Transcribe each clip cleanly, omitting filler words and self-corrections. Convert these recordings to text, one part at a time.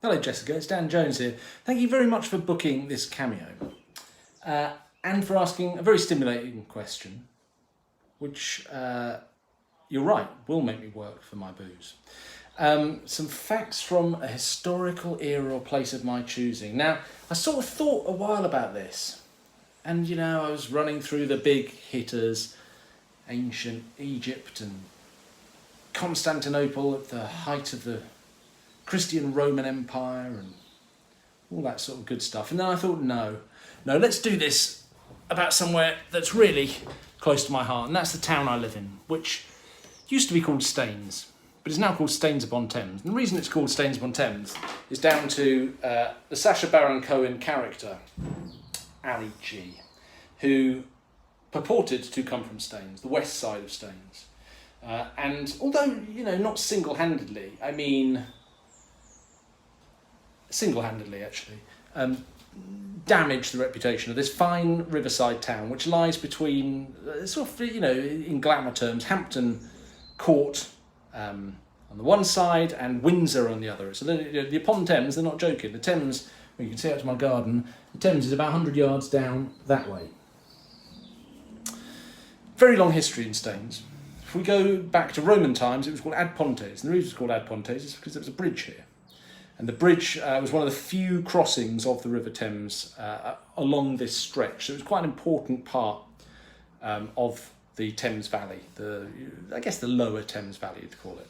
Hello Jessica, it's Dan Jones here. Thank you very much for booking this cameo and for asking a very stimulating question, which, you're right, will make me work for my booze. Some facts from a historical era or place of my choosing. Now, I sort of thought a while about this, and I was running through the big hitters, ancient Egypt and Constantinople at the height of the Christian Roman Empire and all that sort of good stuff. And then I thought, no, let's do this about somewhere that's really close to my heart, and that's the town I live in, which used to be called Staines, but is now called Staines-upon-Thames. And the reason it's called Staines-upon-Thames is down to the Sacha Baron Cohen character, Ali G, who purported to come from Staines, the west side of Staines. And although, not single-handedly, I mean single-handedly actually, damaged the reputation of this fine riverside town, which lies between, in glamour terms, Hampton Court on the one side and Windsor on the other. So the upon Thames, they're not joking. The Thames, well, you can see out to my garden, the Thames is about 100 yards down that way. Very long history in Staines. If we go back to Roman times, it was called Ad Pontes, and the reason it's called Ad Pontes is because there was a bridge here. And the bridge was one of the few crossings of the River Thames along this stretch. So it was quite an important part of the Thames Valley, the lower Thames Valley, you'd call it.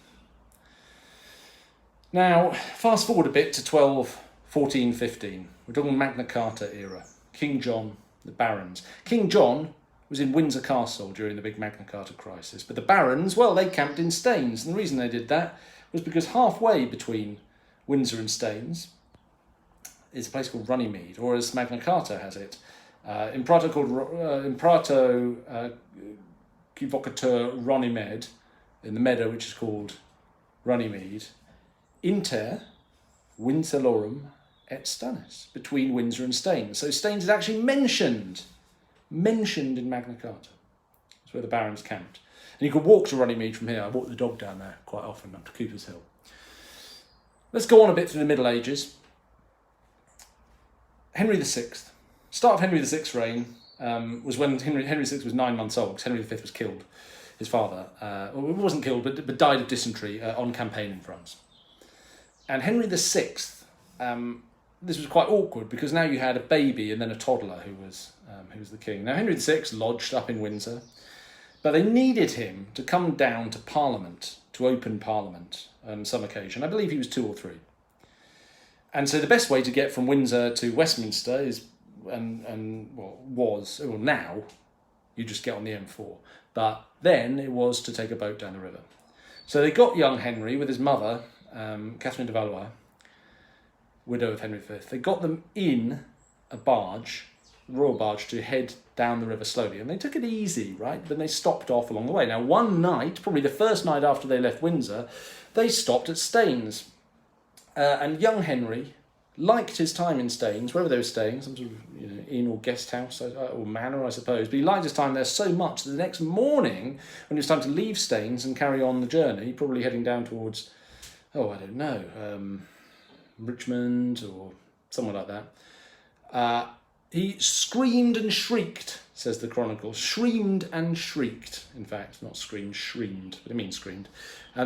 Now, fast forward a bit to 1214, 15. We're talking Magna Carta era. King John, the barons. King John was in Windsor Castle during the big Magna Carta crisis. But the barons, well, they camped in Staines. And the reason they did that was because halfway between Windsor and Staines is a place called Runnymede, or as Magna Carta has it, Imperator Vocatur Runnymede, in the meadow which is called Runnymede, inter Windsororum et Stanis, between Windsor and Staines. So Staines is actually mentioned in Magna Carta. That's where the barons camped. And you could walk to Runnymede from here. I walk the dog down there quite often, up to Cooper's Hill. Let's go on a bit through the Middle Ages. Henry VI. Start of Henry VI's reign was when Henry VI was 9 months old, because Henry V was killed, his father. Well, he wasn't killed, but died of dysentery on campaign in France. And Henry VI, this was quite awkward, because now you had a baby and then a toddler who was the king. Now, Henry VI lodged up in Windsor, but they needed him to come down to Parliament, to open Parliament on some occasion. I believe he was 2 or 3. And so the best way to get from Windsor to Westminster is, now, you just get on the M4. But then it was to take a boat down the river. So they got young Henry with his mother, Catherine de Valois, widow of Henry V. They got them in a barge, royal barge, to head down the river slowly. And they took it easy, right? Then they stopped off along the way. Now, one night, probably the first night after they left Windsor, they stopped at Staines. And young Henry liked his time in Staines, wherever they were staying, some sort of inn or guest house or manor, I suppose. But he liked his time there so much that the next morning, when it was time to leave Staines and carry on the journey, probably heading down towards, Richmond or somewhere like that, he screamed and shrieked, says the Chronicle. Screamed and shrieked, in fact, not screamed, shreamed, but it means screamed.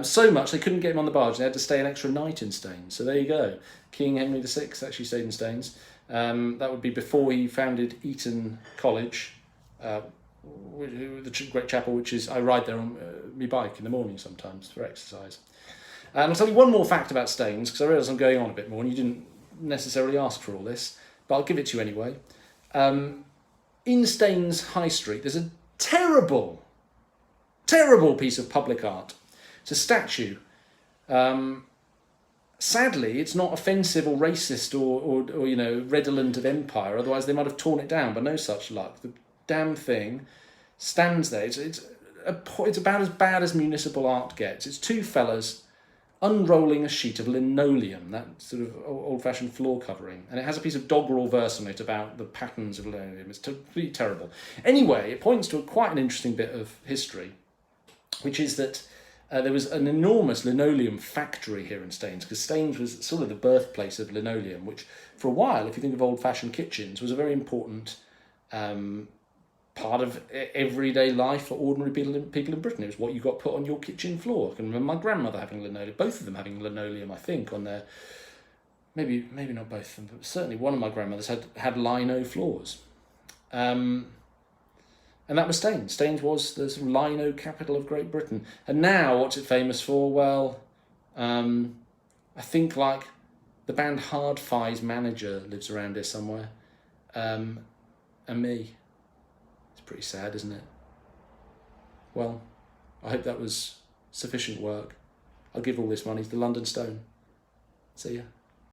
So much they couldn't get him on the barge. They had to stay an extra night in Staines. So there you go. King Henry VI actually stayed in Staines. That would be before he founded Eton College, the great chapel, which is, I ride there on my bike in the morning sometimes for exercise. And I'll tell you one more fact about Staines, because I realise I'm going on a bit more and you didn't necessarily ask for all this, but I'll give it to you anyway. In Staines High Street, there's a terrible piece of public art. It's a statue. Sadly, it's not offensive or racist or redolent of empire. Otherwise, they might have torn it down, but no such luck. The damn thing stands there. It's about as bad as municipal art gets. It's 2 fellas unrolling a sheet of linoleum, that sort of old-fashioned floor covering, and it has a piece of doggerel verse on it about the patterns of linoleum. It's completely terrible. Anyway, it points to quite an interesting bit of history, which is that There was an enormous linoleum factory here in Staines, because Staines was sort of the birthplace of linoleum, which for a while, if you think of old-fashioned kitchens, was a very important part of everyday life for ordinary people in Britain. It was what you got put on your kitchen floor. I can remember my grandmother having linoleum, both of them having linoleum, I think, on their... Maybe not both of them, but certainly one of my grandmothers had lino floors. And that was Staines. Staines was the sort of lino capital of Great Britain. And now, what's it famous for? Well, I think like the band Hard-Fi's manager lives around here somewhere. And me. It's pretty sad, isn't it? Well, I hope that was sufficient work. I'll give all this money to the London Stone. See ya.